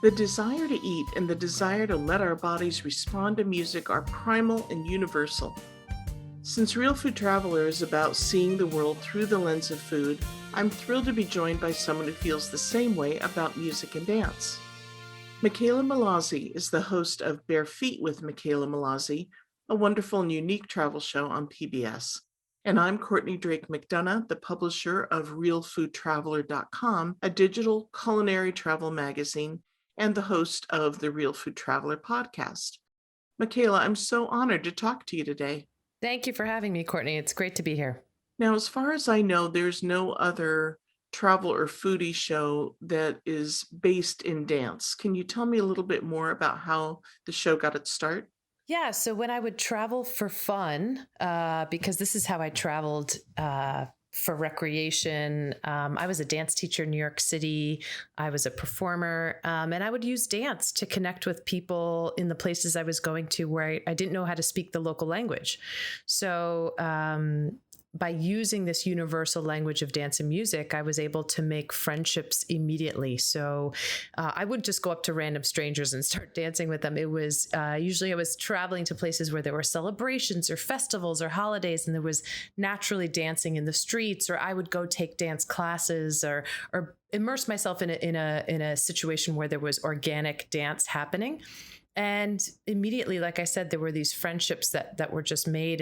The desire to eat and the desire to let our bodies respond to music are primal and universal. Since Real Food Traveler is about seeing the world through the lens of food, I'm thrilled to be joined by someone who feels the same way about music and dance. Mickela Mallozzi is the host of Bare Feet with Mickela Mallozzi, a wonderful and unique travel show on PBS. And I'm Courtney Drake McDonough, the publisher of RealFoodTraveler.com, a digital culinary travel magazine, and the host of the Real Food Traveler podcast. Mickela, I'm so honored to talk to you today. Thank you for having me, Courtney. It's great to be here. Now, as far as I know, there's no other travel or foodie show that is based in dance. Can you tell me a little bit more about how the show got its start? Yeah, so when I would travel for fun, because this is how I traveled for recreation, I was a dance teacher in New York City. I was a performer, and I would use dance to connect with people in the places I was going to where I didn't know how to speak the local language. So, by using this universal language of dance and music, I was able to make friendships immediately. So I would just go up to random strangers and start dancing with them. It was usually I was traveling to places where there were celebrations or festivals or holidays, and there was naturally dancing in the streets, or I would go take dance classes or immerse myself in a situation where there was organic dance happening. And immediately, like I said, there were these friendships that were just made,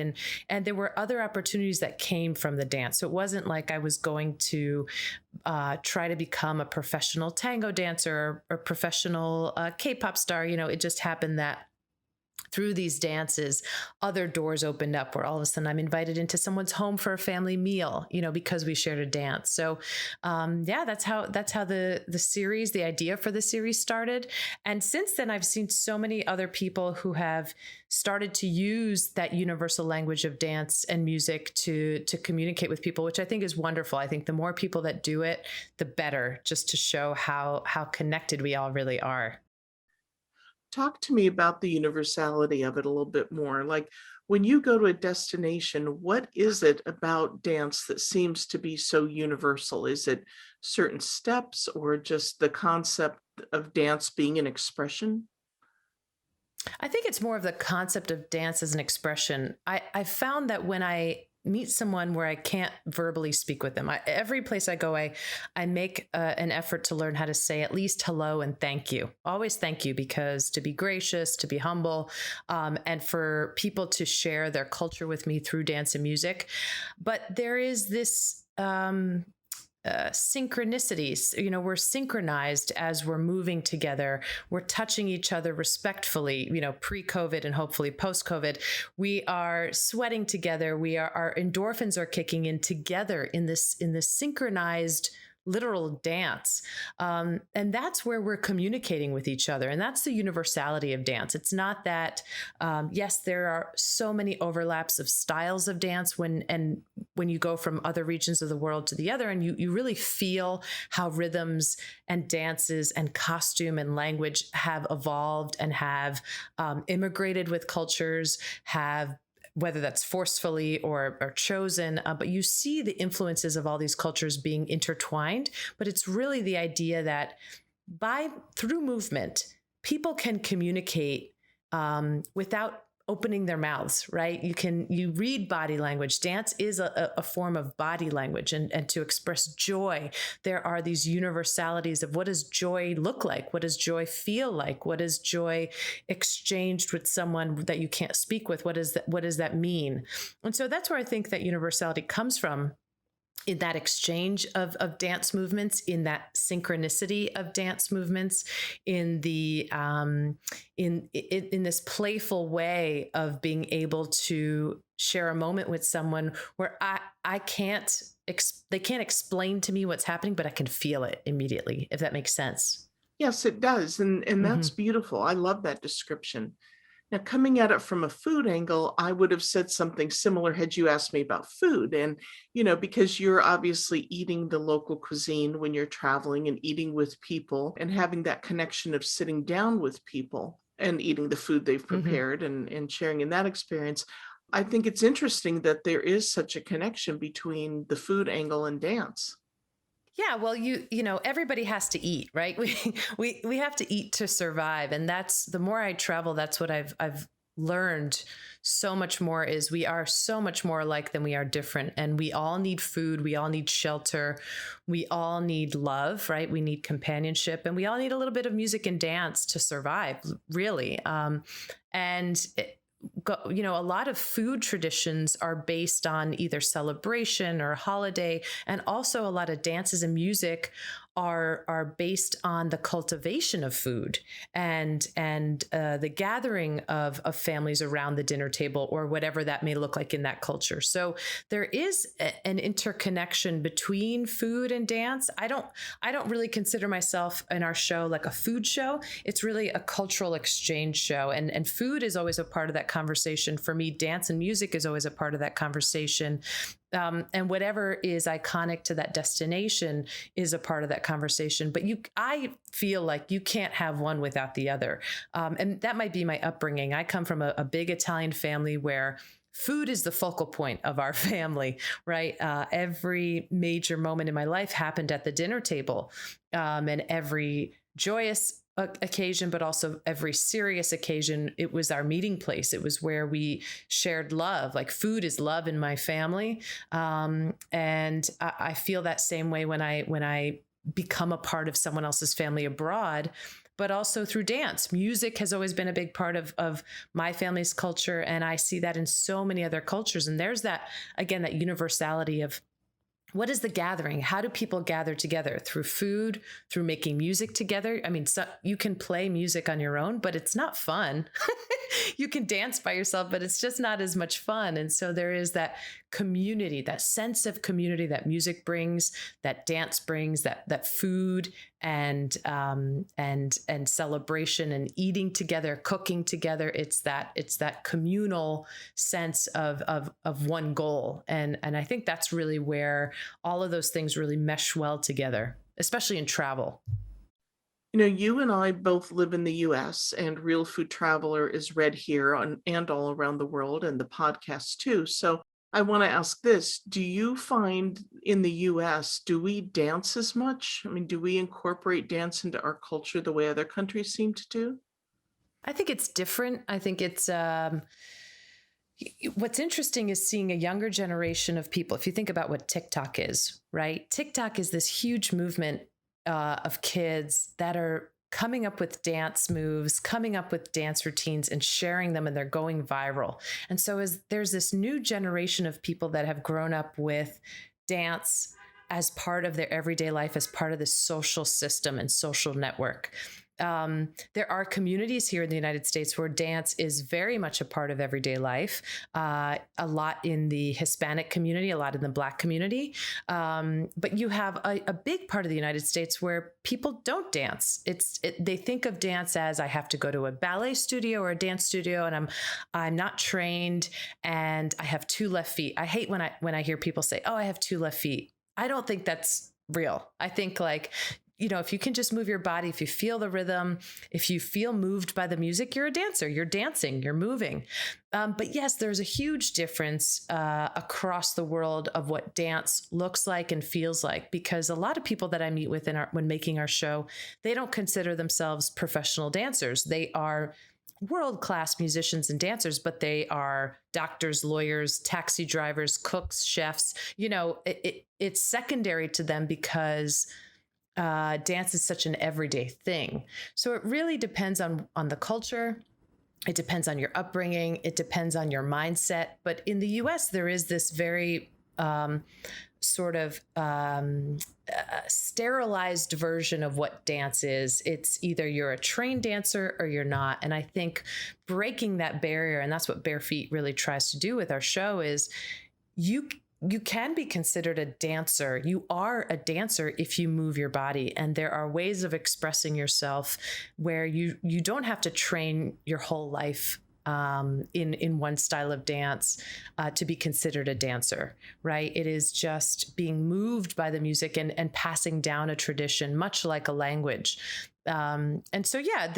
and there were other opportunities that came from the dance. So it wasn't like I was going to try to become a professional tango dancer or professional K-pop star. It just happened that through these dances, other doors opened up where all of a sudden I'm invited into someone's home for a family meal, because we shared a dance. So, that's how the series, the idea for the series started. And since then, I've seen so many other people who have started to use that universal language of dance and music to communicate with people, which I think is wonderful. I think the more people that do it, the better, just to show how connected we all really are. Talk to me about the universality of it a little bit more. Like when you go to a destination, what is it about dance that seems to be so universal? Is it certain steps or just the concept of dance being an expression? I think it's more of the concept of dance as an expression. I found that when I meet someone where I can't verbally speak with them, every place I go, I make an effort to learn how to say at least hello and thank you. Always thank you, because to be gracious, to be humble, and for people to share their culture with me through dance and music. But there is this synchronicities. We're synchronized as we're moving together. We're touching each other respectfully, pre-COVID and hopefully post-COVID. We are sweating together. Our endorphins are kicking in together in this synchronized literal dance. And that's where we're communicating with each other. And that's the universality of dance. It's not that, yes, there are so many overlaps of styles of dance when you go from other regions of the world to the other, and you really feel how rhythms and dances and costume and language have evolved and have immigrated with cultures, have whether that's forcefully or chosen, but you see the influences of all these cultures being intertwined. But it's really the idea that through movement, people can communicate without opening their mouths, right? You read body language. Dance is a form of body language, and to express joy, there are these universalities of what does joy look like? What does joy feel like? What is joy exchanged with someone that you can't speak with? What does that mean? And so that's where I think that universality comes from, in that exchange of dance movements, in that synchronicity of dance movements, in the in this playful way of being able to share a moment with someone where I can't they can't explain to me what's happening, but I can feel it immediately, if that makes sense. Yes, it does. And that's Hmm. beautiful. I love that description. Now, coming at it from a food angle, I would have said something similar had you asked me about food. And, because you're obviously eating the local cuisine when you're traveling and eating with people and having that connection of sitting down with people and eating the food they've Hmm. prepared and sharing in that experience. I think it's interesting that there is such a connection between the food angle and dance. Yeah, well, everybody has to eat, right? We have to eat to survive, and that's the more I travel, that's what I've learned so much more is we are so much more alike than we are different, and we all need food, we all need shelter, we all need love, right? We need companionship, and we all need a little bit of music and dance to survive, really. And a lot of food traditions are based on either celebration or holiday, and also a lot of dances and music are based on the cultivation of food and the gathering of families around the dinner table, or whatever that may look like in that culture. So there is an interconnection between food and dance. I don't really consider myself in our show like a food show. It's really a cultural exchange show, and food is always a part of that conversation. For me, dance and music is always a part of that conversation. And whatever is iconic to that destination is a part of that conversation. But I feel like you can't have one without the other. And that might be my upbringing. I come from a big Italian family where food is the focal point of our family, right? Every major moment in my life happened at the dinner table, and every joyous occasion, but also every serious occasion, it was our meeting place. It was where we shared love. Like, food is love in my family. And I feel that same way when I become a part of someone else's family abroad, but also through dance. Music has always been a big part of my family's culture. And I see that in so many other cultures. And there's that, again, that universality of, what is the gathering? How do people gather together? Through food, through making music together. I mean, so you can play music on your own, but it's not fun. You can dance by yourself, but it's just not as much fun. And so there is that community, that sense of community that music brings, that dance brings, that food and celebration and eating together, cooking together. It's that communal sense of one goal. And I think that's really where all of those things really mesh well together, especially in travel. You and I both live in the US, and Real Food Traveler is read here and all around the world, and the podcast too. So I want to ask this. Do you find in the US, do we dance as much? I mean, do we incorporate dance into our culture the way other countries seem to do? I think it's different. I think it's what's interesting is seeing a younger generation of people. If you think about what TikTok is, right? TikTok is this huge movement of kids that are coming up with dance moves, coming up with dance routines and sharing them, and they're going viral. And so there's this new generation of people that have grown up with dance as part of their everyday life, as part of the social system and social network. There are communities here in the United States where dance is very much a part of everyday life. A lot in the Hispanic community, a lot in the Black community. But you have a big part of the United States where people don't dance. They think of dance as, I have to go to a ballet studio or a dance studio, and I'm not trained, and I have two left feet. I hate when I hear people say, "Oh, I have two left feet." I don't think that's real. I think, like, if you can just move your body, if you feel the rhythm, if you feel moved by the music, you're a dancer, you're dancing, you're moving. But yes, there's a huge difference across the world of what dance looks like and feels like, because a lot of people that I meet with when making our show, they don't consider themselves professional dancers. They are world-class musicians and dancers, but they are doctors, lawyers, taxi drivers, cooks, chefs. It's secondary to them because dance is such an everyday thing. So it really depends on the culture. It depends on your upbringing. It depends on your mindset. But in the US, there is this very sterilized version of what dance is. It's either you're a trained dancer or you're not. And I think breaking that barrier, and that's what Bare Feet really tries to do with our show, is you can be considered a dancer. You are a dancer if you move your body. And there are ways of expressing yourself where you don't have to train your whole life in one style of dance to be considered a dancer, right? It is just being moved by the music and passing down a tradition, much like a language. And so, yeah,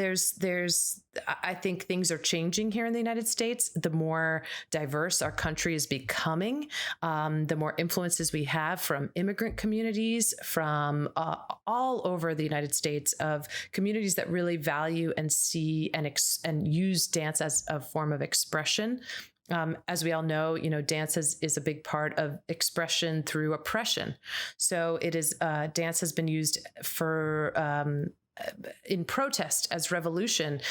I think things are changing here in the United States. The more diverse our country is becoming, the more influences we have from immigrant communities, from all over the United States, of communities that really value and see and use dance as a form of expression. As we all know, dance is a big part of expression through oppression. So it is dance has been used for in protest as revolution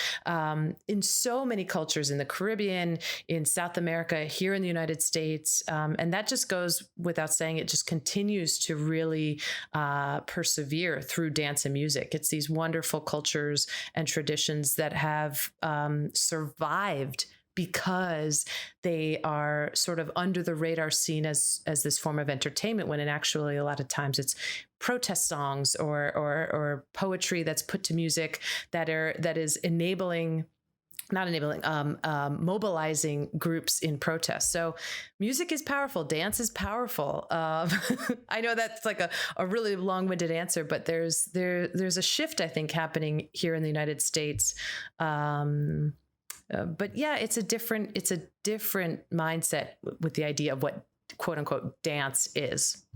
in so many cultures, in the Caribbean, in South America, here in the United States. And that just goes without saying. It just continues to really persevere through dance and music. It's these wonderful cultures and traditions that have survived because they are sort of under the radar, seen as this form of entertainment, when in actually a lot of times it's protest songs or poetry that's put to music that is mobilizing groups in protest. So music is powerful. Dance is powerful. I know that's like a really long-winded answer, but there's a shift, I think, happening here in the United States. But yeah, it's a different mindset with the idea of what quote unquote dance is.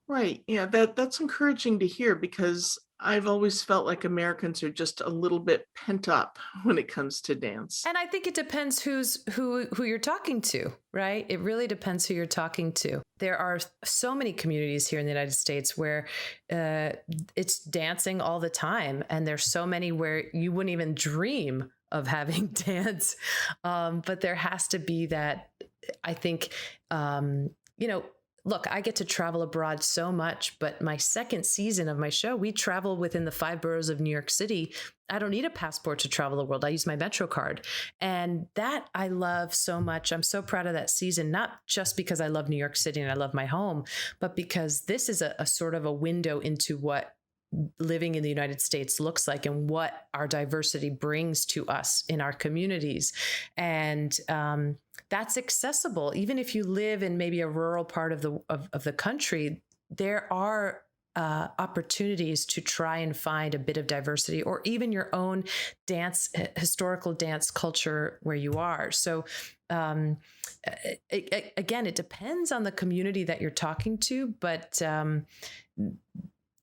Right. Yeah, that's encouraging to hear, because I've always felt like Americans are just a little bit pent up when it comes to dance. And I think it depends who you're talking to, right? It really depends who you're talking to. There are so many communities here in the United States where it's dancing all the time, and there's so many where you wouldn't even dream of having dance. But there has to be that, I think, look, I get to travel abroad so much, but my second season of my show, we travel within the 5 boroughs of New York City. I don't need a passport to travel the world. I use my Metro card. And that I love so much. I'm so proud of that season, not just because I love New York City and I love my home, but because this is a sort of a window into what living in the United States looks like and what our diversity brings to us in our communities. And that's accessible. Even if you live in maybe a rural part of the country, there are opportunities to try and find a bit of diversity, or even your own historical dance culture where you are. So again, it depends on the community that you're talking to, but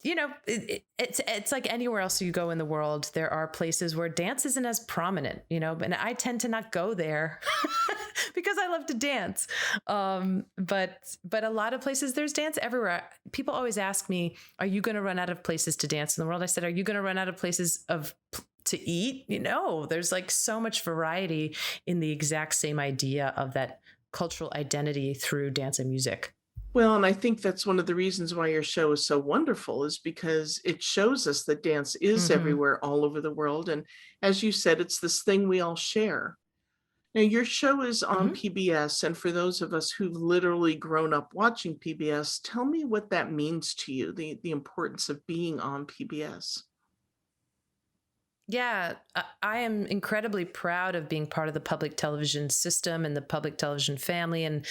it's like anywhere else you go in the world. There are places where dance isn't as prominent, and I tend to not go there because I love to dance. But a lot of places, there's dance everywhere. People always ask me, are you going to run out of places to dance in the world? I said, are you going to run out of places to eat? There's like so much variety in the exact same idea of that cultural identity through dance and music. Well, and I think that's one of the reasons why your show is so wonderful, is because it shows us that dance is everywhere, all over the world. And as you said, it's this thing we all share. Now, your show is on PBS. And for those of us who've literally grown up watching PBS, tell me what that means to you, the importance of being on PBS. Yeah, I am incredibly proud of being part of the public television system and the public television family, and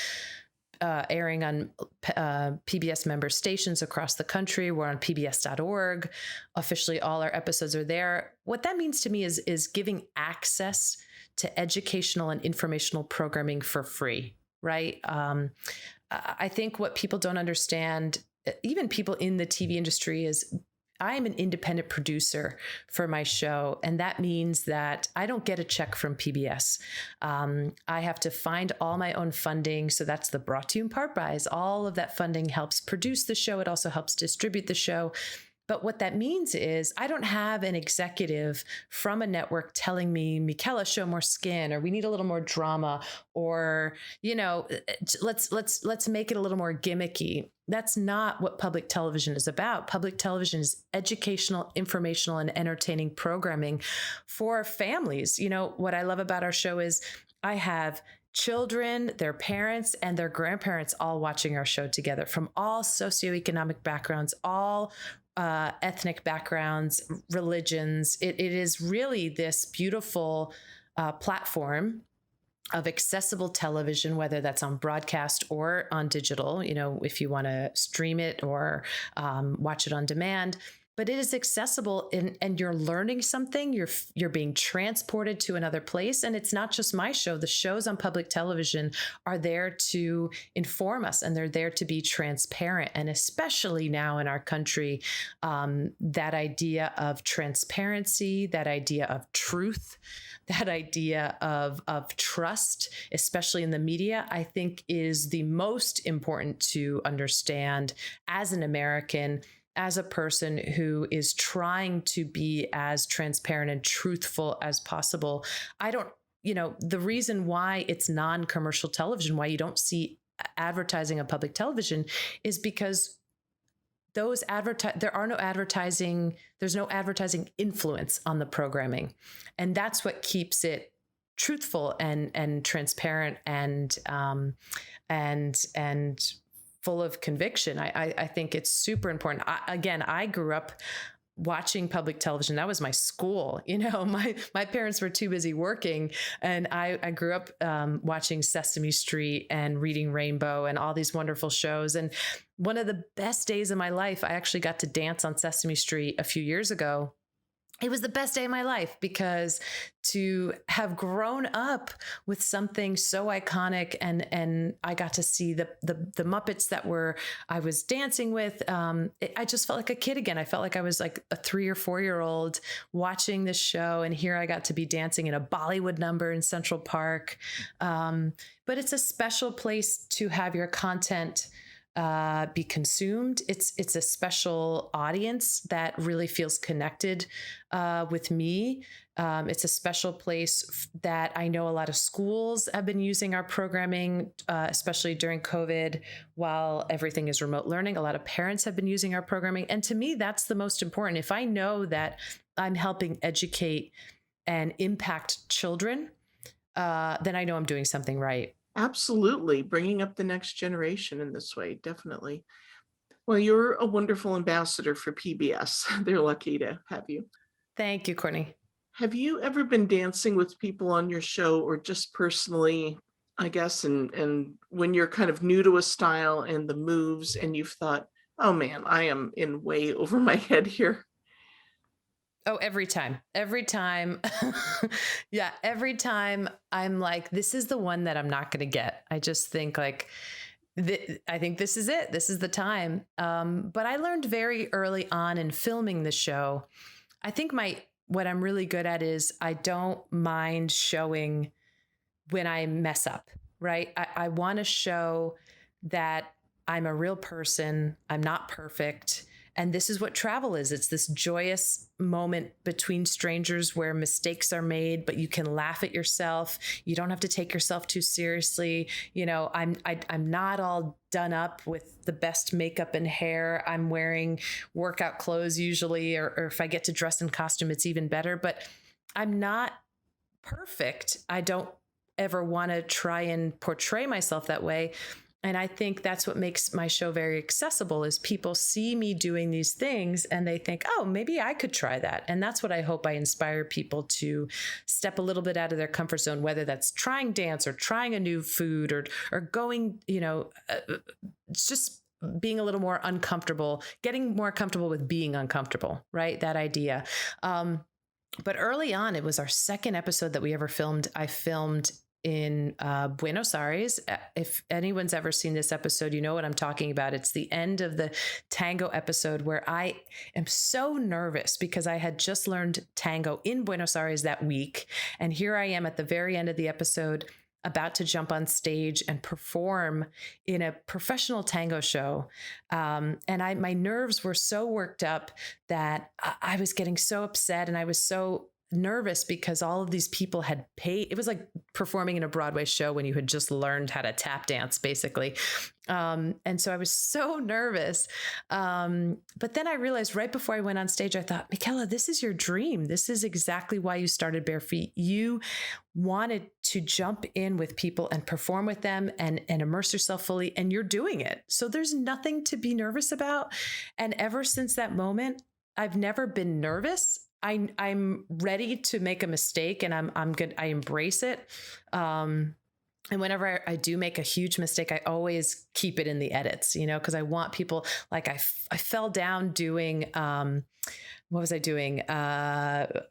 airing on PBS member stations across the country. We're on PBS.org. Officially, all our episodes are there. What that means to me is giving access to educational and informational programming for free, right? I think what people don't understand, even people in the TV industry, is I am an independent producer for my show, and that means that I don't get a check from PBS. I have to find all my own funding. So that's the brought to you in part buys. All of that funding helps produce the show. It also helps distribute the show. But what that means is I don't have an executive from a network telling me, Mickela, show more skin, or we need a little more drama, or, let's make it a little more gimmicky. That's not what public television is about. Public television is educational, informational, and entertaining programming for families. What I love about our show is I have children, their parents, and their grandparents all watching our show together, from all socioeconomic backgrounds, all ethnic backgrounds, religions. It is really this beautiful platform of accessible television, whether that's on broadcast or on digital, if you want to stream it or watch it on demand. but it is accessible, and you're learning something. You're being transported to another place, and it's not just my show. The shows on public television are there to inform us, and they're there to be transparent. And especially now in our country, that idea of transparency, that idea of truth, that idea of trust, especially in the media, I think is the most important to understand as an American, as a person who is trying to be as transparent and truthful as possible. I don't, the reason why it's non-commercial television, why you don't see advertising on public television, is because there's no advertising influence on the programming. And that's what keeps it truthful and transparent and full of conviction. I think it's super important. I grew up watching public television. That was my school. My parents were too busy working, and I grew up watching Sesame Street and Reading Rainbow and all these wonderful shows. And one of the best days of my life, I actually got to dance on Sesame Street a few years ago. It was the best day of my life, because to have grown up with something so iconic, and I got to see the Muppets that I was dancing with. I just felt like a kid again. I felt like I was like a 3 or 4 year old watching this show, and here I got to be dancing in a Bollywood number in Central Park. But it's a special place to have your content be consumed. It's a special audience that really feels connected with me. It's a special place that I know a lot of schools have been using our programming, especially during COVID, while everything is remote learning. A lot of parents have been using our programming. And to me, that's the most important. If I know that I'm helping educate and impact children, then I know I'm doing something right. Absolutely. Bringing up the next generation in this way, definitely. Well, you're a wonderful ambassador for PBS. They're lucky to have you. Thank you, Courtney. Have you ever been dancing with people on your show, or just personally, I guess, and when you're kind of new to a style and the moves, and you've thought, oh man, I am in way over my head here? Oh, every time. Yeah, every time I'm like, this is the one that I'm not going to get. I just think like, I think this is it. This is the time. But I learned very early on in filming the show. I think what I'm really good at is I don't mind showing when I mess up, right? I want to show that I'm a real person. I'm not perfect. And this is what travel is. It's this joyous moment between strangers where mistakes are made, but you can laugh at yourself. You don't have to take yourself too seriously. I'm not all done up with the best makeup and hair. I'm wearing workout clothes usually, or if I get to dress in costume, it's even better. But I'm not perfect. I don't ever want to try and portray myself that way. And I think that's what makes my show very accessible, is people see me doing these things and they think, oh, maybe I could try that. And that's what I hope I inspire people to step a little bit out of their comfort zone, whether that's trying dance or trying a new food or going, it's just being a little more uncomfortable, getting more comfortable with being uncomfortable, right? That idea. But early on, it was our second episode that we ever filmed. I filmed in Buenos Aires. If anyone's ever seen this episode, you know what I'm talking about. It's the end of the tango episode where I am so nervous because I had just learned tango in Buenos Aires that week. And here I am at the very end of the episode, about to jump on stage and perform in a professional tango show. And my nerves were so worked up that I was getting so upset, and I was so nervous because all of these people had paid. It was like performing in a Broadway show when you had just learned how to tap dance, basically. And so I was so nervous. But then I realized right before I went on stage, I thought, Mickela, this is your dream. This is exactly why you started Bare Feet. You wanted to jump in with people and perform with them and immerse yourself fully, and you're doing it. So there's nothing to be nervous about. And ever since that moment, I've never been nervous. I'm ready to make a mistake, and I'm good. I embrace it. And whenever I do make a huge mistake, I always keep it in the edits, because I want people, like I fell down doing, what was I doing? The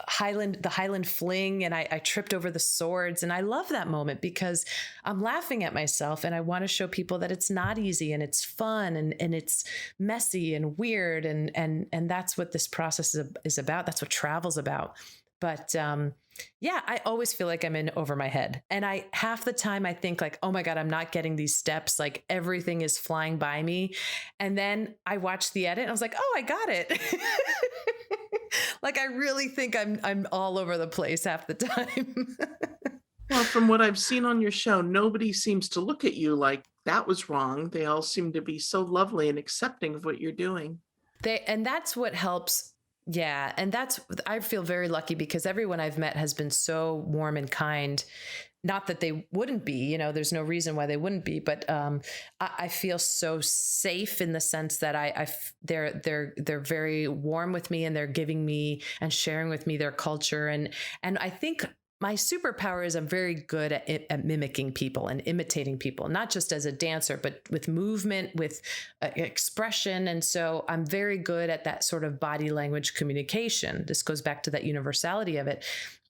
Highland Fling, and I tripped over the swords. And I love that moment because I'm laughing at myself, and I want to show people that it's not easy, and it's fun, and it's messy and weird. And that's what this process is about. That's what travel's about. But yeah, I always feel like I'm in over my head. And half the time I think like, oh my God, I'm not getting these steps. Like everything is flying by me. And then I watch the edit and I was like, oh, I got it. Like I really think I'm all over the place half the time. Well, from what I've seen on your show, nobody seems to look at you like that was wrong. They all seem to be so lovely and accepting of what you're doing. And that's what helps. Yeah. And I feel very lucky because everyone I've met has been so warm and kind. Not that they wouldn't be, there's no reason why they wouldn't be, but I feel so safe in the sense that they're very warm with me, and they're giving me and sharing with me their culture. And I think my superpower is I'm very good at mimicking people and imitating people, not just as a dancer, but with movement, with expression. And so I'm very good at that sort of body language communication. This goes back to that universality of it.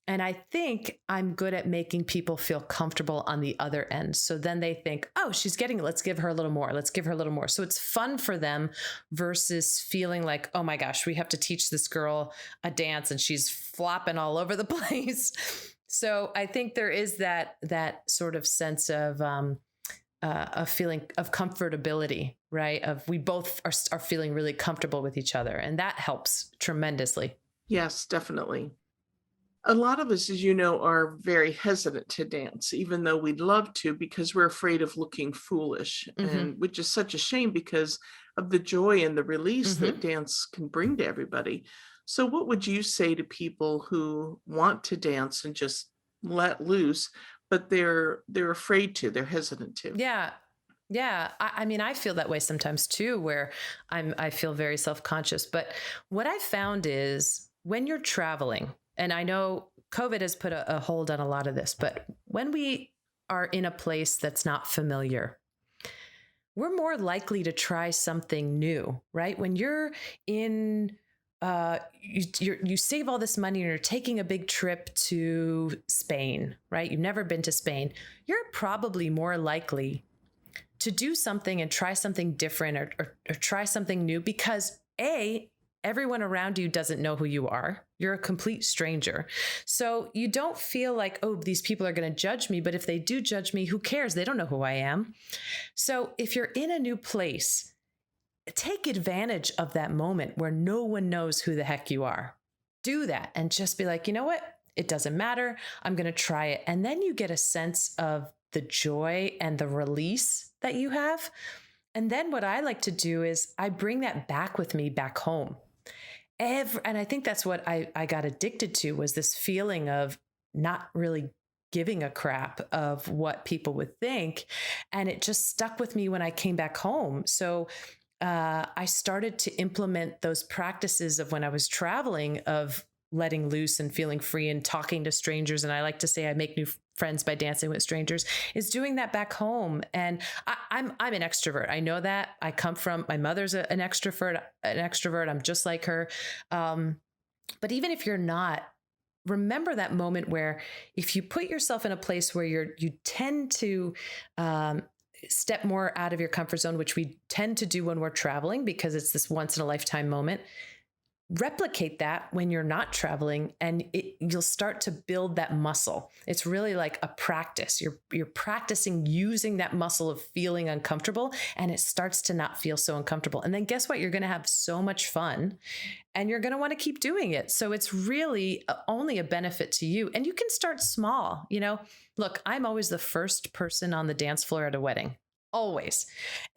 And I think I'm good at making people feel comfortable on the other end. So then they think, oh, she's getting it. Let's give her a little more. Let's give her a little more. So it's fun for them versus feeling like, oh my gosh, we have to teach this girl a dance and she's flopping all over the place. So I think there is that sort of sense of a feeling of comfortability, right? Of we both are feeling really comfortable with each other. And that helps tremendously. Yes, definitely. A lot of us, as you know, are very hesitant to dance, even though we'd love to, because we're afraid of looking foolish, and which is such a shame because of the joy and the release that dance can bring to everybody. So what would you say to people who want to dance and just let loose, but they're afraid to, they're hesitant to? Yeah. Yeah. I mean, I feel that way sometimes too, where I feel very self-conscious. But what I found is when you're traveling, and I know COVID has put a hold on a lot of this, but when we are in a place that's not familiar, we're more likely to try something new, right? When you're in, you save all this money and you're taking a big trip to Spain, right? You've never been to Spain. You're probably more likely to do something and try something different or try something new because everyone around you doesn't know who you are. You're a complete stranger. So you don't feel like, oh, these people are going to judge me. But if they do judge me, who cares? They don't know who I am. So if you're in a new place, take advantage of that moment where no one knows who the heck you are. Do that and just be like, you know what? It doesn't matter. I'm going to try it. And then you get a sense of the joy and the release that you have. And then what I like to do is I bring that back with me back home. And I think that's what I got addicted to was this feeling of not really giving a crap of what people would think. And it just stuck with me when I came back home. So I started to implement those practices of when I was traveling of letting loose and feeling free and talking to strangers. And I like to say I make new friends by dancing with strangers, is doing that back home. And I'm an extrovert. I know that. I come from, my mother's an extrovert. I'm just like her. But even if you're not, remember that moment where if you put yourself in a place where you tend to step more out of your comfort zone, which we tend to do when we're traveling because it's this once in a lifetime moment, replicate that when you're not traveling and you'll start to build that muscle. It's really like a practice. You're practicing using that muscle of feeling uncomfortable, and it starts to not feel so uncomfortable. And then guess what? You're going to have so much fun and you're going to want to keep doing it. So it's really only a benefit to you. And you can start small. Look, I'm always the first person on the dance floor at a wedding. Always.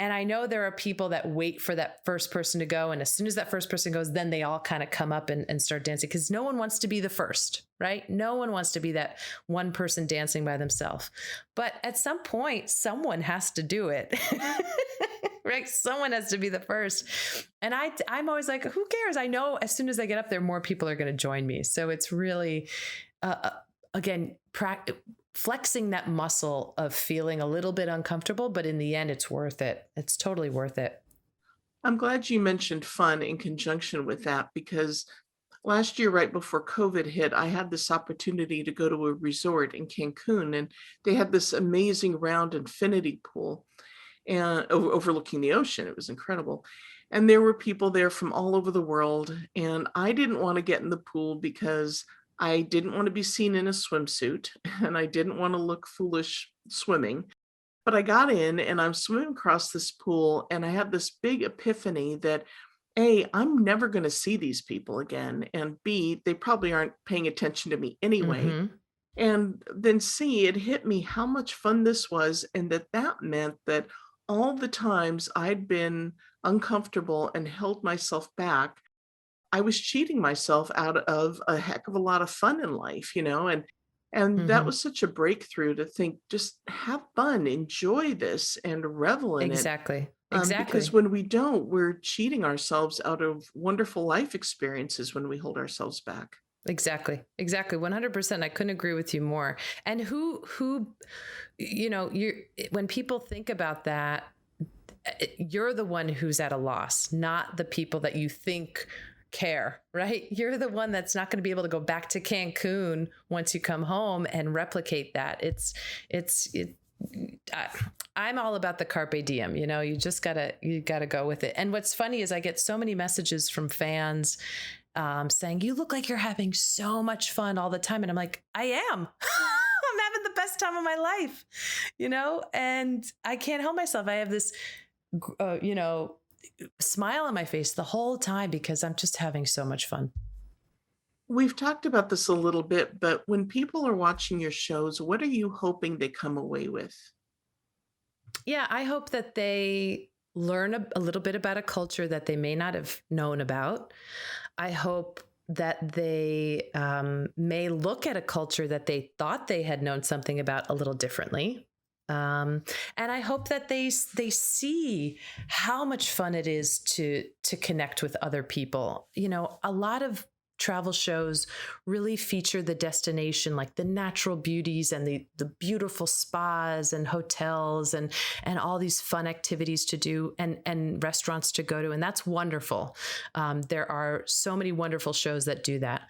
And I know there are people that wait for that first person to go. And as soon as that first person goes, then they all kind of come up and start dancing because no one wants to be the first, right? No one wants to be that one person dancing by themselves. But at some point, someone has to do it, right? Someone has to be the first. And I'm always like, who cares? I know as soon as I get up there, more people are going to join me. So it's really, again, flexing that muscle of feeling a little bit uncomfortable, but in the end, it's worth it. It's totally worth it. I'm glad you mentioned fun in conjunction with that because last year, right before COVID hit, I had this opportunity to go to a resort in Cancun, and they had this amazing round infinity pool and overlooking the ocean. It was incredible. And there were people there from all over the world. And I didn't want to get in the pool because I didn't want to be seen in a swimsuit and I didn't want to look foolish swimming. But I got in and I'm swimming across this pool and I had this big epiphany that A, I'm never going to see these people again. And B, they probably aren't paying attention to me anyway. Hmm. And then C, it hit me how much fun this was, and that that meant that all the times I'd been uncomfortable and held myself back, I was cheating myself out of a heck of a lot of fun in life, and that Hmm. was such a breakthrough to think, just have fun, enjoy this, and revel in it. Exactly. Because Exactly. when we don't, we're cheating ourselves out of wonderful life experiences when we hold ourselves back. Exactly. Exactly. 100%. I couldn't agree with you more. And you when people think about that, you're the one who's at a loss, not the people that you think care, right? You're the one that's not going to be able to go back to Cancun once you come home and replicate that. It's, it, I, I'm all about the carpe diem. You gotta go with it. And what's funny is I get so many messages from fans saying, "You look like you're having so much fun all the time," and I'm like, "I am." I'm having the best time of my life, and I can't help myself. I have this, uh, you know, smile on my face the whole time because I'm just having so much fun. We've talked about this a little bit, but when people are watching your shows, what are you hoping they come away with? Yeah, I hope that they learn a little bit about a culture that they may not have known about. I hope that they may look at a culture that they thought they had known something about a little differently. And I hope that they see how much fun it is to connect with other people. A lot of travel shows really feature the destination, like the natural beauties and the beautiful spas and hotels and all these fun activities to do and restaurants to go to, and that's wonderful. There are so many wonderful shows that do that.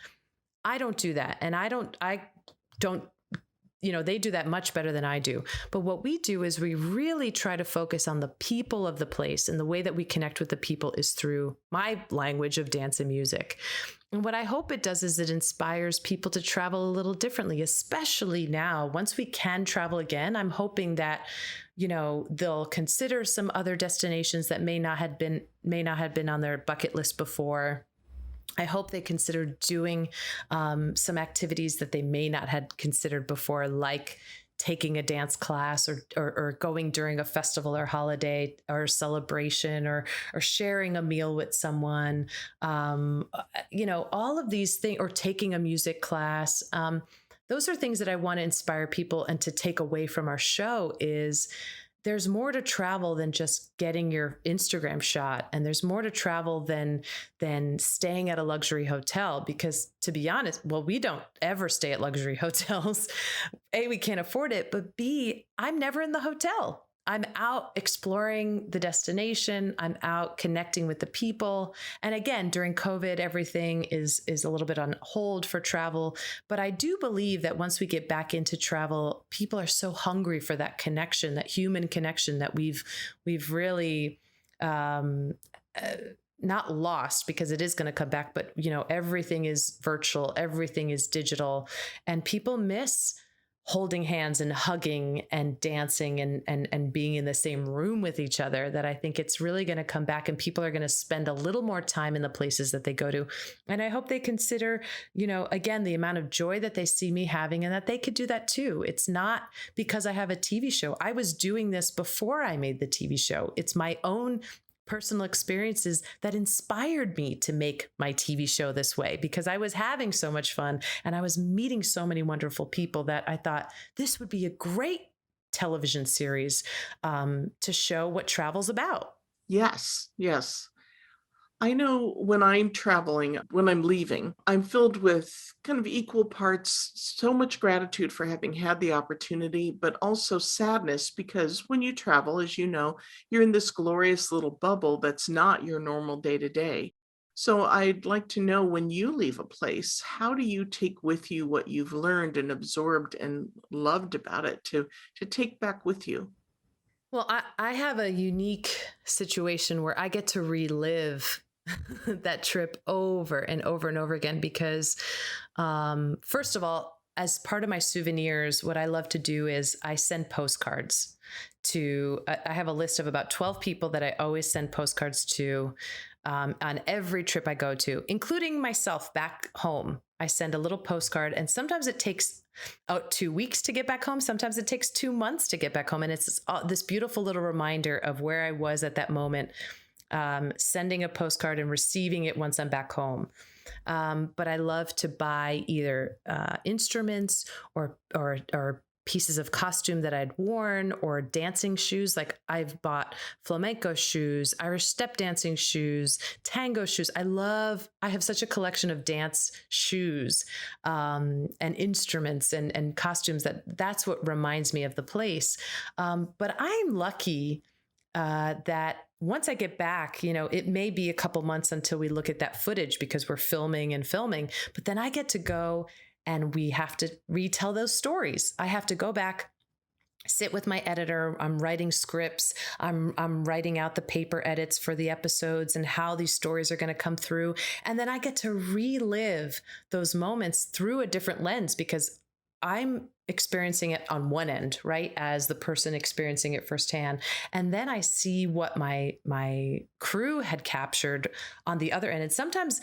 I don't do that, and I don't they do that much better than I do. But what we do is we really try to focus on the people of the place. And the way that we connect with the people is through my language of dance and music. And what I hope it does is it inspires people to travel a little differently, especially now. Once we can travel again, I'm hoping that, they'll consider some other destinations that may not have been on their bucket list before. I hope they consider doing some activities that they may not had considered before, like taking a dance class or going during a festival or holiday or celebration or sharing a meal with someone. All of these things, or taking a music class. Those are things that I want to inspire people and to take away from our show is there's more to travel than just getting your Instagram shot. And there's more to travel than staying at a luxury hotel, because to be honest, well, we don't ever stay at luxury hotels. A, we can't afford it, but B, I'm never in the hotel. I'm out exploring the destination. I'm out connecting with the people. And again, during COVID, everything is a little bit on hold for travel. But I do believe that once we get back into travel, people are so hungry for that connection, that human connection that we've really not lost, because it is going to come back. But everything is virtual, everything is digital, and people miss holding hands and hugging and dancing and being in the same room with each other. That I think it's really going to come back, and people are going to spend a little more time in the places that they go to. And I hope they consider, again, the amount of joy that they see me having, and that they could do that too. It's not because I have a TV show. I was doing this before I made the TV show. It's my own personal experiences that inspired me to make my TV show this way, because I was having so much fun and I was meeting so many wonderful people that I thought this would be a great television series to show what travel's about. Yes, yes. I know when I'm traveling, when I'm leaving, I'm filled with kind of equal parts, so much gratitude for having had the opportunity, but also sadness because when you travel, as you know, you're in this glorious little bubble that's not your normal day to day. So I'd like to know, when you leave a place, how do you take with you what you've learned and absorbed and loved about it to take back with you? Well, I have a unique situation where I get to relive that trip over and over and over again because, first of all, as part of my souvenirs, what I love to do is I send postcards to, I have a list of about 12 people that I always send postcards to on every trip I go to, including myself back home. I send a little postcard, and sometimes it takes 2 weeks to get back home. Sometimes it takes 2 months to get back home. And it's this beautiful little reminder of where I was at that moment, sending a postcard and receiving it once I'm back home. But I love to buy either instruments or pieces of costume that I'd worn or dancing shoes. Like I've bought flamenco shoes, Irish step dancing shoes, tango shoes. I have such a collection of dance shoes and instruments and costumes that's what reminds me of the place. But I'm lucky that once I get back, it may be a couple months until we look at that footage because we're filming and filming, but then I get to go and we have to retell those stories. I have to go back, sit with my editor. I'm writing scripts. I'm writing out the paper edits for the episodes and how these stories are going to come through. And then I get to relive those moments through a different lens because I'm experiencing it on one end, right? As the person experiencing it firsthand. And then I see what my crew had captured on the other end. And sometimes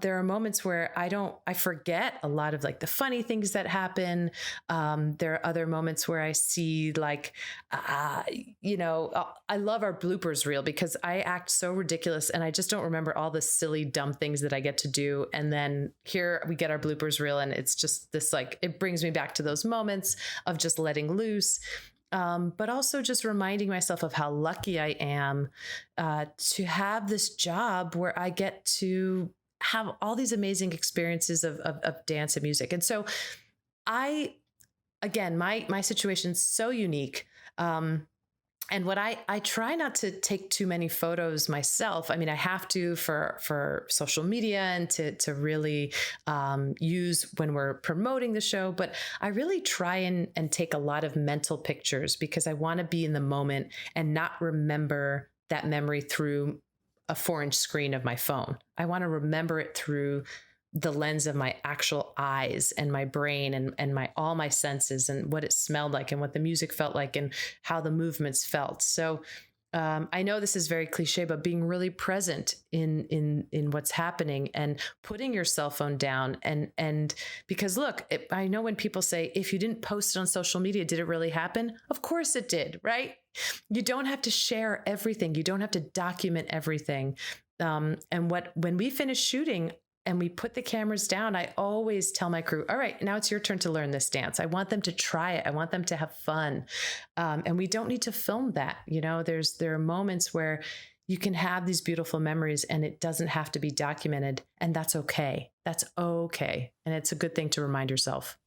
there are moments where I forget a lot of like the funny things that happen. There are other moments where I see like, I love our bloopers reel because I act so ridiculous and I just don't remember all the silly, dumb things that I get to do. And then here we get our bloopers reel and it's just this, like, it brings me back to those moments of just letting loose. But also just reminding myself of how lucky I am to have this job where I get to have all these amazing experiences of dance and music. And so again, my situation's so unique. And what I try not to take too many photos myself. I mean, I have to for social media and to really use when we're promoting the show. But I really try and take a lot of mental pictures because I want to be in the moment and not remember that memory through a 4-inch screen of my phone. I want to remember it through the lens of my actual eyes and my brain and my all my senses and what it smelled like and what the music felt like and how the movements felt. So I know this is very cliche, but being really present in what's happening and putting your cell phone down and because look, I know when people say, if you didn't post it on social media, did it really happen? Of course it did, right? You don't have to share everything. You don't have to document everything. When we finish shooting, and we put the cameras down, I always tell my crew, all right, now it's your turn to learn this dance. I want them to try it. I want them to have fun. And we don't need to film that. There are moments where you can have these beautiful memories and it doesn't have to be documented. And that's okay. That's okay. And it's a good thing to remind yourself.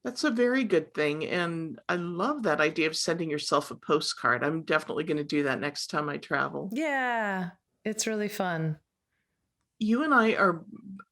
That's a very good thing, and I love that idea of sending yourself a postcard. I'm definitely gonna do that next time I travel. Yeah, it's really fun. You and I are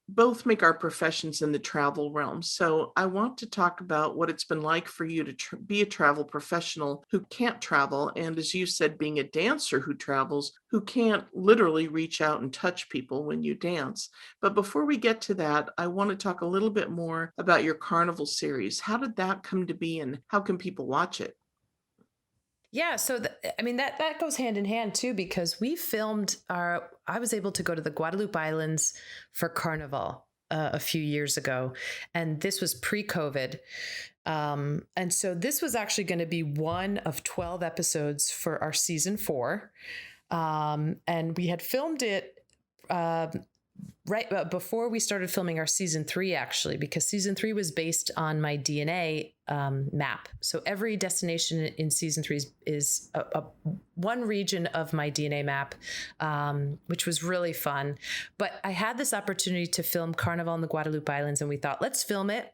both make our professions in the travel realm, so I want to talk about what it's been like for you to be a travel professional who can't travel, and as you said, being a dancer who travels, who can't literally reach out and touch people when you dance. But before we get to that, I want to talk a little bit more about your carnival series. How did that come to be, and how can people watch it? Yeah, so I mean that goes hand in hand too because we filmed our. I was able to go to the Guadalupe Islands for Carnival a few years ago, and this was pre-COVID, and so this was actually going to be one of 12 episodes for our season 4, and we had filmed it. right before we started filming our season 3, actually, because season 3 was based on my DNA map. So every destination in season 3 is a one region of my DNA map, which was really fun. But I had this opportunity to film Carnival in the Guadalupe Islands, and we thought, let's film it.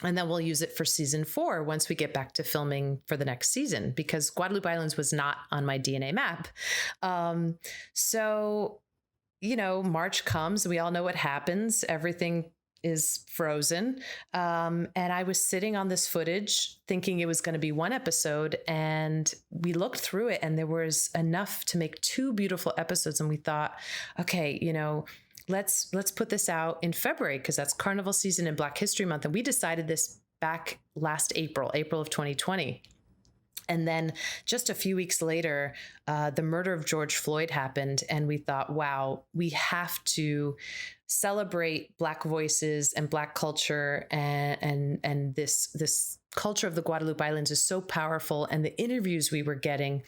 And then we'll use it for season 4 once we get back to filming for the next season, because Guadalupe Islands was not on my DNA map. So, March comes, we all know what happens. Everything is frozen. And I was sitting on this footage thinking it was going to be one episode, and we looked through it and there was enough to make 2 beautiful episodes. And we thought, okay, let's put this out in February, because that's Carnival season and Black History Month. And we decided this back last April of 2020. And then just a few weeks later, the murder of George Floyd happened. And we thought, wow, we have to celebrate Black voices and Black culture. And this culture of the Guadalupe Islands is so powerful. And the interviews we were getting,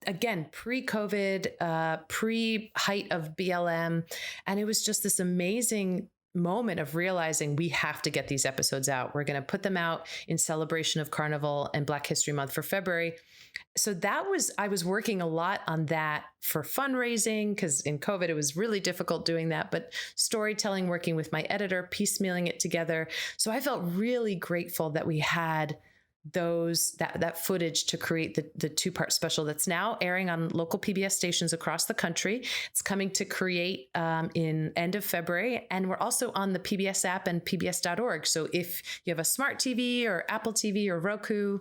again, pre-COVID, pre-height of BLM. And it was just this amazing moment of realizing we have to get these episodes out. We're going to put them out in celebration of Carnival and Black History Month for February. So I was working a lot on that for fundraising, because in COVID, it was really difficult doing that, but storytelling, working with my editor, piecemealing it together. So I felt really grateful that we had that footage to create the 2-part special that's now airing on local PBS stations across the country. It's coming to create in end of February. And we're also on the PBS app and pbs.org. So if you have a smart TV or Apple TV or Roku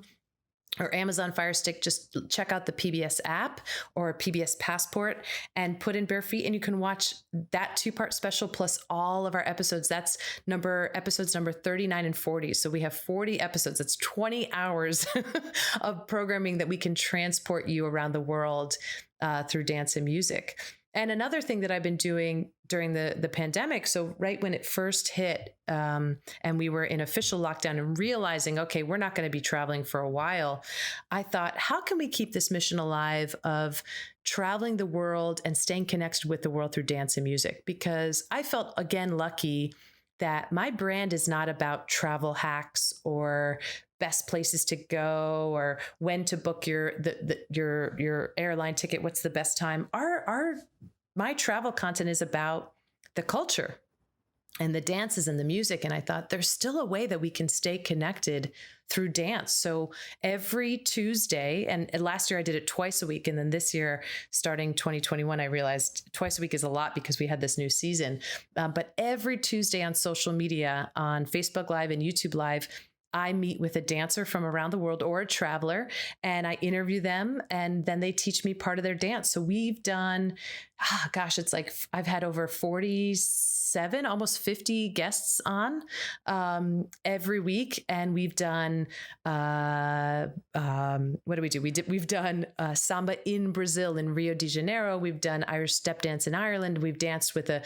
or Amazon Fire Stick, just check out the PBS app or PBS Passport and put in Bare Feet, and you can watch that 2-part special plus all of our episodes. That's episodes number 39 and 40. So we have 40 episodes. That's 20 hours of programming that we can transport you around the world through dance and music. And another thing that I've been doing during the pandemic, so right when it first hit, and we were in official lockdown and realizing, okay, we're not going to be traveling for a while, I thought, how can we keep this mission alive of traveling the world and staying connected with the world through dance and music? Because I felt, again, lucky that my brand is not about travel hacks or best places to go or when to book your airline ticket, what's the best time. My travel content is about the culture and the dances and the music. And I thought there's still a way that we can stay connected through dance. So every Tuesday, and last year I did it twice a week. And then this year, starting 2021, I realized twice a week is a lot because we had this new season. But every Tuesday on social media, on Facebook Live and YouTube Live, I meet with a dancer from around the world or a traveler, and I interview them, and then they teach me part of their dance. So we've done, it's like I've had over 47, almost 50 guests on every week. And we've done, what do we do? We've done samba in Brazil, in Rio de Janeiro. We've done Irish step dance in Ireland. We've danced with the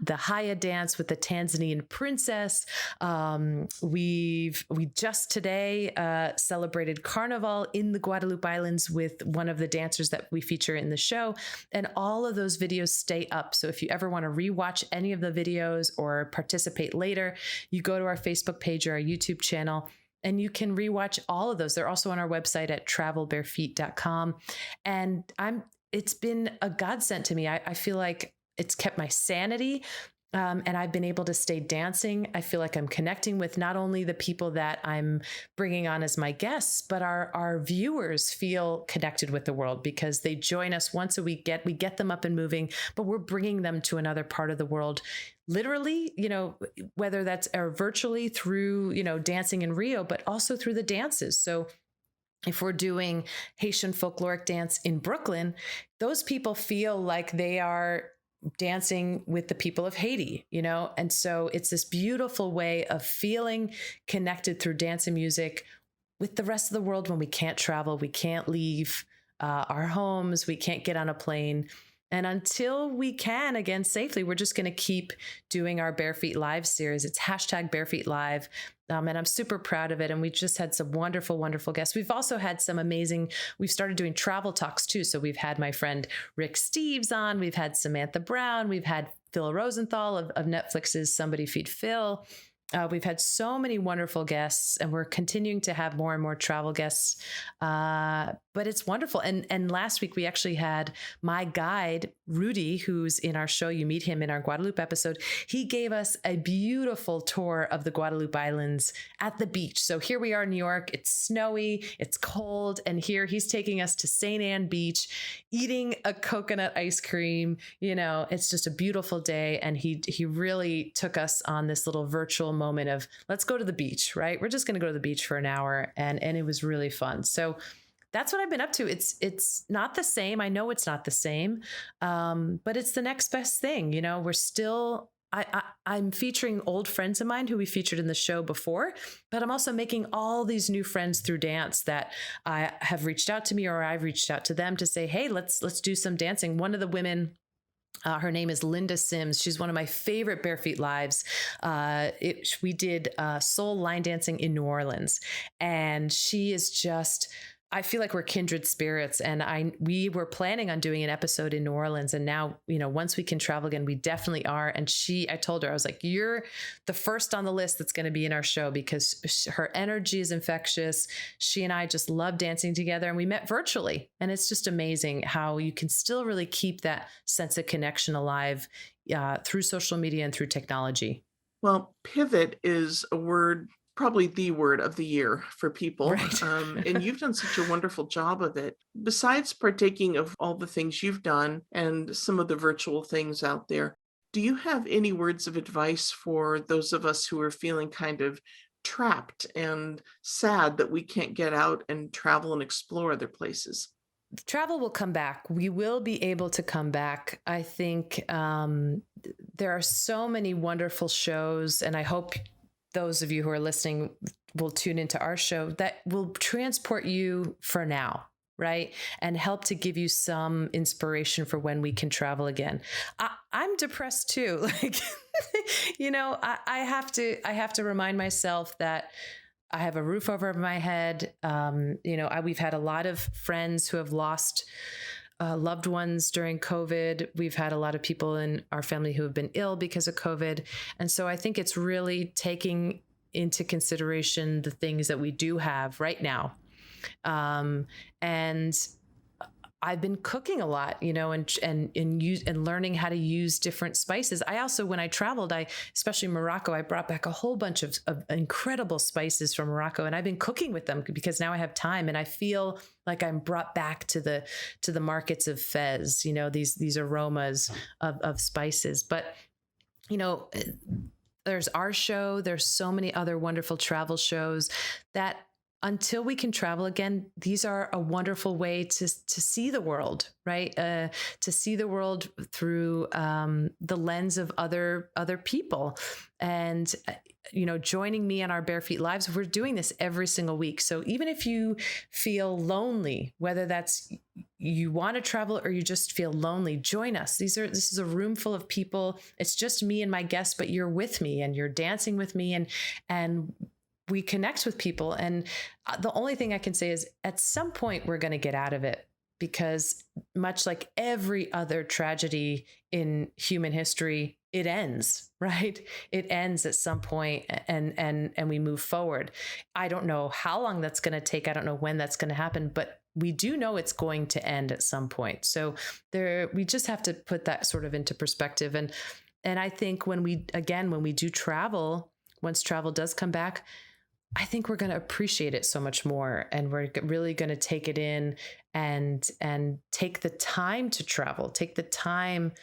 Haya dance with the Tanzanian princess. We just today celebrated Carnival in the Guadalupe Islands with one of the dancers that we feature in the show. And all of those videos stay up. So if you ever want to rewatch any of the videos or participate later, you go to our Facebook page or our YouTube channel, and you can rewatch all of those. They're also on our website at travelbareFeet.com. And it's been a godsend to me. I feel like it's kept my sanity. And I've been able to stay dancing. I feel like I'm connecting with not only the people that I'm bringing on as my guests, but our viewers feel connected with the world because they join us once a week. We get them up and moving, but we're bringing them to another part of the world. Literally, whether that's virtually through, dancing in Rio, but also through the dances. So if we're doing Haitian folkloric dance in Brooklyn, those people feel like they are dancing with the people of Haiti, And so it's this beautiful way of feeling connected through dance and music with the rest of the world when we can't travel, we can't leave our homes, we can't get on a plane. And until we can again safely, we're just going to keep doing our Bare Feet Live series. It's #BareFeetLive. And I'm super proud of it. And we've just had some wonderful, wonderful guests. We've also had some we've started doing travel talks too. So we've had my friend Rick Steves on, we've had Samantha Brown, we've had Phil Rosenthal of Netflix's Somebody Feed Phil. We've had so many wonderful guests, and we're continuing to have more and more travel guests. But it's wonderful. And last week we actually had my guide, Rudy, who's in our show. You meet him in our Guadeloupe episode. He gave us a beautiful tour of the Guadeloupe Islands at the beach. So here we are in New York. It's snowy, it's cold. And here he's taking us to St. Anne Beach, eating a coconut ice cream. It's just a beautiful day. And he really took us on this little virtual moment of, let's go to the beach, right? We're just going to go to the beach for an hour. And it was really fun. So that's what I've been up to. It's not the same. I know it's not the same, but it's the next best thing. We're still, I'm featuring old friends of mine who we featured in the show before, but I'm also making all these new friends through dance that I have reached out to me, or I've reached out to them to say, hey, let's do some dancing. One of the women, her name is Linda Sims. She's one of my favorite Bare Feet Lives. We did soul line dancing in New Orleans, and she is just, I feel like we're kindred spirits. And we were planning on doing an episode in New Orleans. And now, once we can travel again, we definitely are. And I told her, I was like, you're the first on the list that's going to be in our show, because her energy is infectious. She and I just love dancing together, and we met virtually. And it's just amazing how you can still really keep that sense of connection alive through social media and through technology. Well, pivot is a word, probably the word of the year for people. Right. And you've done such a wonderful job of it. Besides partaking of all the things you've done and some of the virtual things out there, do you have any words of advice for those of us who are feeling kind of trapped and sad that we can't get out and travel and explore other places? Travel will come back. We will be able to come back. I think there are so many wonderful shows, and I hope those of you who are listening will tune into our show that will transport you for now, right? And help to give you some inspiration for when we can travel again. I'm depressed too. I have to remind myself that I have a roof over my head. We've had a lot of friends who have lost loved ones during COVID. We've had a lot of people in our family who have been ill because of COVID. And so I think it's really taking into consideration the things that we do have right now. And I've been cooking a lot, and learning how to use different spices. I also, when I traveled, especially Morocco, I brought back a whole bunch of incredible spices from Morocco, and I've been cooking with them because now I have time, and I feel like I'm brought back to the markets of Fez, these aromas of spices. But, there's our show. There's so many other wonderful travel shows that, until we can travel again, these are a wonderful way to see the world, right? To see the world through the lens of other people. And, joining me on our Bare Feet Lives, we're doing this every single week. So even if you feel lonely, whether that's you want to travel or you just feel lonely, join us. This is a room full of people. It's just me and my guests, but you're with me and you're dancing with me, and we connect with people. And the only thing I can say is, at some point we're going to get out of it, because much like every other tragedy in human history, it ends, right? It ends at some point, and we move forward. I don't know how long that's going to take. I don't know when that's going to happen, but we do know it's going to end at some point. So we just have to put that sort of into perspective. And I think when we do travel, once travel does come back, I think we're going to appreciate it so much more, and we're really going to take it in and take the time to travel, take the time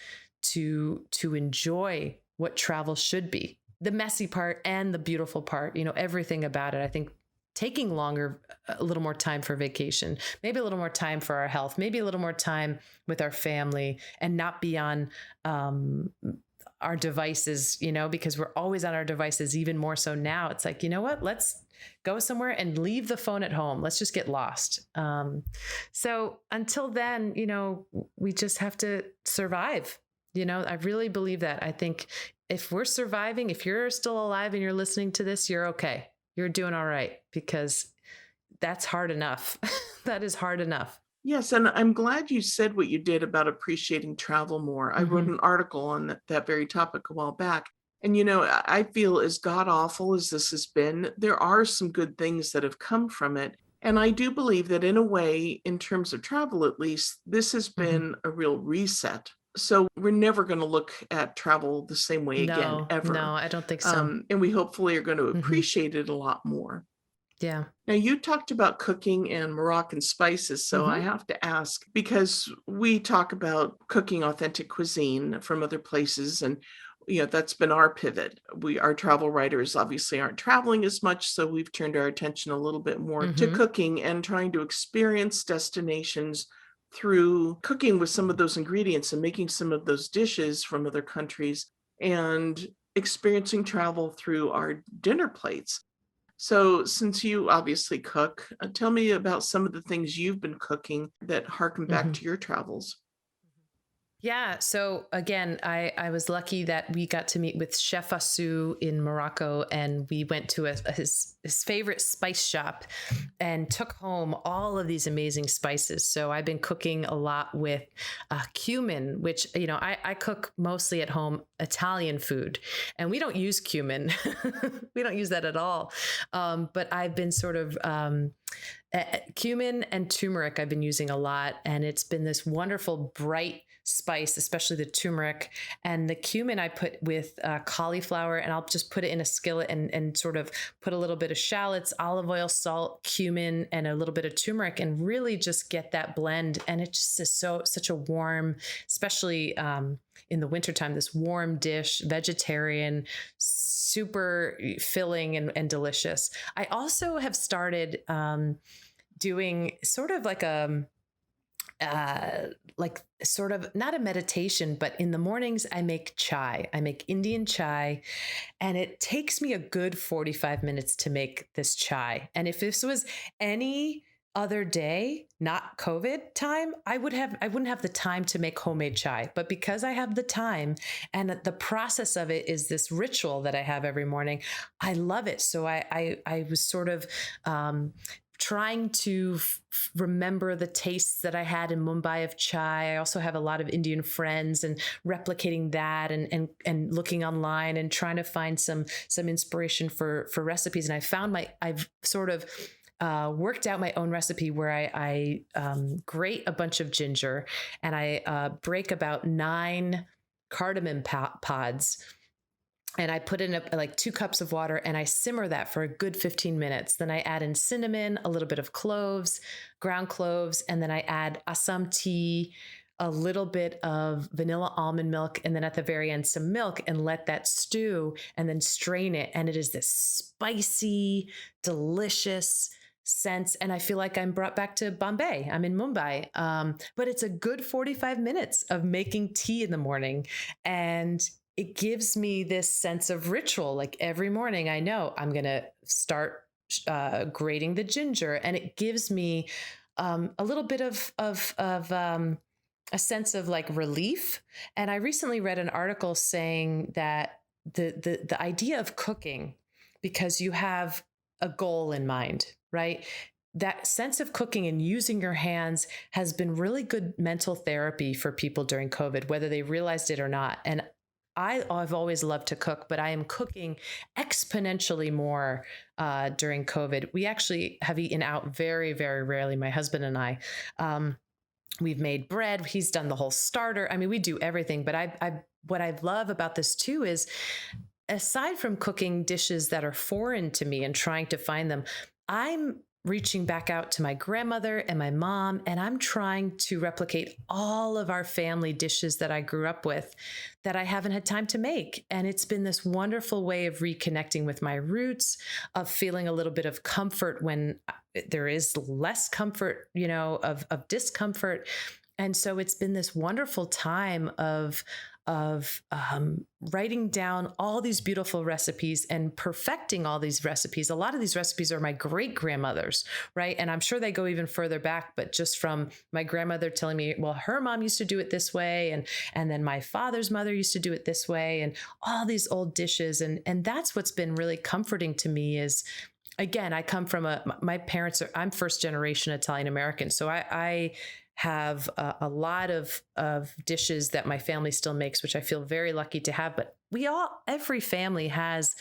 to enjoy what travel should be, the messy part and the beautiful part, everything about it. I think taking a little more time for vacation, maybe a little more time for our health, maybe a little more time with our family, and not be on our devices, because we're always on our devices, even more so now. It's like, what, let's go somewhere and leave the phone at home. Let's just get lost. So until then, we just have to survive. I really believe that. I think if we're surviving, if you're still alive and you're listening to this, you're okay. You're doing all right, because that's hard enough. That is hard enough. Yes, and I'm glad you said what you did about appreciating travel more. I wrote Hmm. an article on that very topic a while back. And, you know, I feel as god awful as this has been, there are some good things that have come from it. And I do believe that, in a way, in terms of travel at least, this has Hmm. been a real reset. So we're never going to look at travel the same way again, No, no, ever. I don't think so. And we hopefully are going to Hmm. appreciate it a lot more. Yeah. Now, you talked about cooking and Moroccan spices, so I Hmm. have to ask because we talk about cooking authentic cuisine from other places, and that's been our pivot. Our travel writers obviously aren't traveling as much, so we've turned our attention a little bit more to Hmm. cooking and trying to experience destinations through cooking with some of those ingredients and making some of those dishes from other countries and experiencing travel through our dinner plates. So, since you obviously cook, tell me about some of the things you've been cooking that harken back Hmm. to your travels. Yeah. So again, I was lucky that we got to meet with Chef Assou in Morocco, and we went to his favorite spice shop and took home all of these amazing spices. So I've been cooking a lot with cumin, which, I cook mostly at home Italian food, and we don't use cumin. We don't use that at all. But I've been sort of cumin and turmeric I've been using a lot, and it's been this wonderful bright spice, especially the turmeric. And the cumin I put with cauliflower, and I'll just put it in a skillet and sort of put a little bit of shallots, olive oil, salt, cumin, and a little bit of turmeric, and really just get that blend. And it just is such a warm, especially in the wintertime, this warm dish, vegetarian, super filling and delicious. I also have started doing sort of like sort of not a meditation, but in the mornings I make chai. I make Indian chai, and it takes me a good 45 minutes to make this chai. And if this was any other day, not COVID time, I wouldn't have the time to make homemade chai. But because I have the time, and the process of it is this ritual that I have every morning, I love it. So I was sort of trying to remember the tastes that I had in Mumbai of chai. I also have a lot of Indian friends, and replicating that, and looking online and trying to find some inspiration for recipes. And I've sort of worked out my own recipe where I grate a bunch of ginger, and I break about 9 cardamom pods, and I put in like 2 cups of water, and I simmer that for a good 15 minutes. Then I add in cinnamon, a little bit of cloves, ground cloves, and then I add Assam tea, a little bit of vanilla almond milk, and then at the very end, some milk, and let that stew, and then strain it. And it is this spicy, delicious sense. And I feel like I'm brought back to Bombay. I'm in Mumbai. But it's a good 45 minutes of making tea in the morning. And it gives me this sense of ritual. Like every morning, I know I'm going to start grating the ginger, and it gives me a little bit of a sense of like relief. And I recently read an article saying that the idea of cooking, because you have a goal in mind, right? That sense of cooking and using your hands has been really good mental therapy for people during COVID, whether they realized it or not. And I've always loved to cook, but I am cooking exponentially more during COVID. We actually have eaten out very, very rarely, my husband and I. We've made bread. He's done the whole starter. I mean, we do everything. But what I love about this too is, aside from cooking dishes that are foreign to me and trying to find them, I'm reaching back out to my grandmother and my mom, and I'm trying to replicate all of our family dishes that I grew up with that I haven't had time to make. And it's been this wonderful way of reconnecting with my roots, of feeling a little bit of comfort when there is less comfort, of discomfort. And so it's been this wonderful time of writing down all these beautiful recipes and perfecting all these recipes. A lot of these recipes are my great grandmother's, right? And I'm sure they go even further back, but just from my grandmother telling me, well, her mom used to do it this way, and then my father's mother used to do it this way, and all these old dishes. And that's what's been really comforting to me, is again, I come from my parents I'm first generation Italian American. So I have a lot of dishes that my family still makes, which I feel very lucky to have. But every family has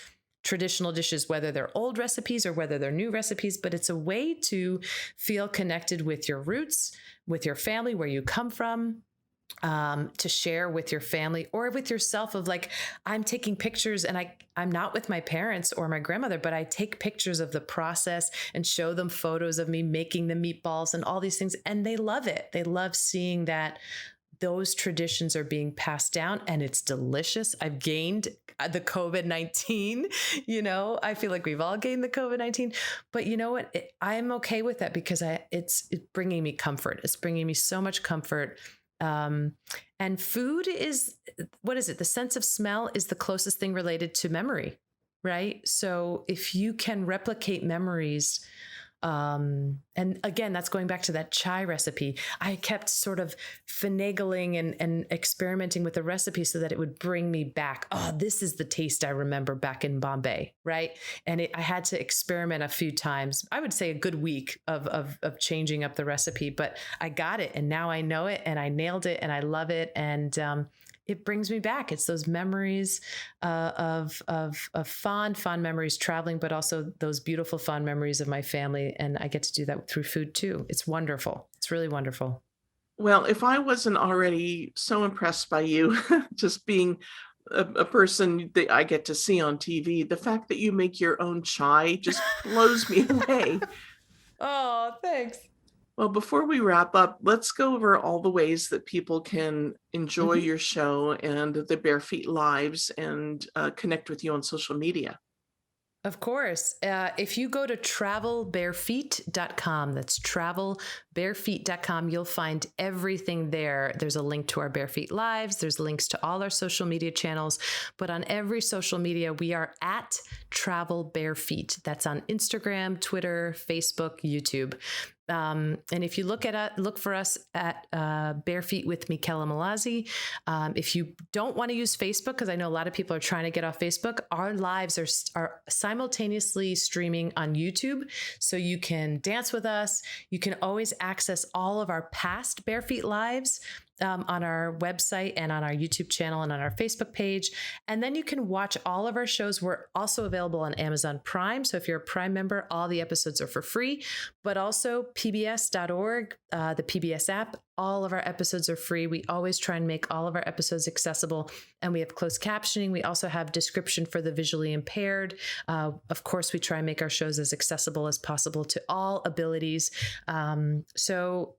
traditional dishes, whether they're old recipes or whether they're new recipes, but it's a way to feel connected with your roots, with your family, where you come from, to share with your family or with yourself of like, I'm taking pictures and I'm not with my parents or my grandmother, but I take pictures of the process and show them photos of me making the meatballs and all these things. And they love it. They love seeing that those traditions are being passed down and it's delicious. I've gained the COVID-19, I feel like we've all gained the COVID-19, but you know what? I'm okay with that because it's bringing me comfort. It's bringing me so much comfort. And food is, what is it? The sense of smell is the closest thing related to memory, right? So if you can replicate memories, and again, that's going back to that chai recipe. I kept sort of finagling and experimenting with the recipe so that it would bring me back. Oh, this is the taste I remember back in Bombay, right? And I had to experiment a few times. I would say a good week of changing up the recipe, but I got it, and now I know it, and I nailed it, and I love it, and it brings me back. It's those memories of fond memories traveling, but also those beautiful fond memories of my family. And I get to do that through food too. It's wonderful. It's really wonderful. Well, if I wasn't already so impressed by you, just being a person that I get to see on TV, the fact that you make your own chai just blows me away. Oh, thanks. Well, before we wrap up, let's go over all the ways that people can enjoy Mhm. your show and the Bare Feet Lives and connect with you on social media. Of course. If you go to travelbarefeet.com, that's travelbarefeet.com, you'll find everything there. There's a link to our Bare Feet Lives. There's links to all our social media channels. But on every social media, we are at Travel Bare Feet. That's on Instagram, Twitter, Facebook, YouTube. And if you look for us at Bare Feet with Mickela Mallozzi. If you don't want to use Facebook, because I know a lot of people are trying to get off Facebook, our lives are simultaneously streaming on YouTube. So you can dance with us. You can always access all of our past Bare Feet Lives on our website and on our YouTube channel and on our Facebook page. And then you can watch all of our shows. We're also available on Amazon Prime. So if you're a Prime member, all the episodes are for free, but also pbs.org, the PBS app. All of our episodes are free. We always try and make all of our episodes accessible, and we have closed captioning. We also have description for the visually impaired. Of course, we try and make our shows as accessible as possible to all abilities. So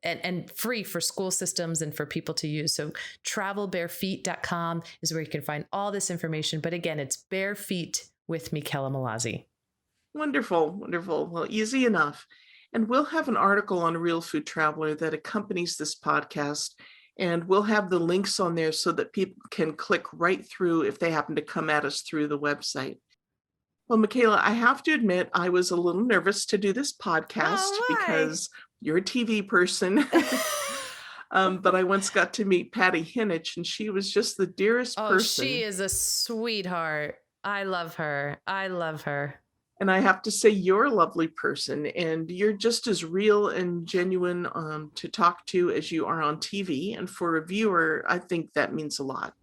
free for school systems and for people to use. So travelbarefeet.com is where you can find all this information. But again, it's Bare Feet with Mickela Mallozzi. Wonderful, wonderful. Well, easy enough. And we'll have an article on Real Food Traveler that accompanies this podcast. And we'll have the links on there so that people can click right through if they happen to come at us through the website. Well, Mickela, I have to admit, I was a little nervous to do this podcast because you're a TV person. But I once got to meet Patty Hinich, and she was just the dearest person. She is a sweetheart. I love her. I love her. And I have to say, you're a lovely person, and you're just as real and genuine to talk to as you are on TV. And for a viewer, I think that means a lot.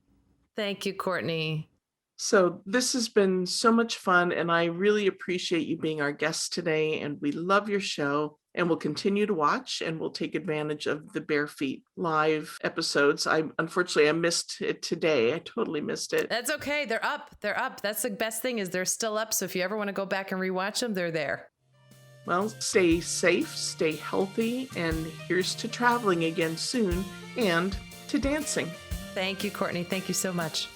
Thank you, Courtney. So this has been so much fun, and I really appreciate you being our guest today. And we love your show, and we'll continue to watch, and we'll take advantage of the Bare Feet Live episodes. Unfortunately, I missed it today. I totally missed it. That's okay. They're up. They're up. That's the best thing is they're still up. So if you ever want to go back and rewatch them, they're there. Well, stay safe, stay healthy, and here's to traveling again soon and to dancing. Thank you, Courtney. Thank you so much.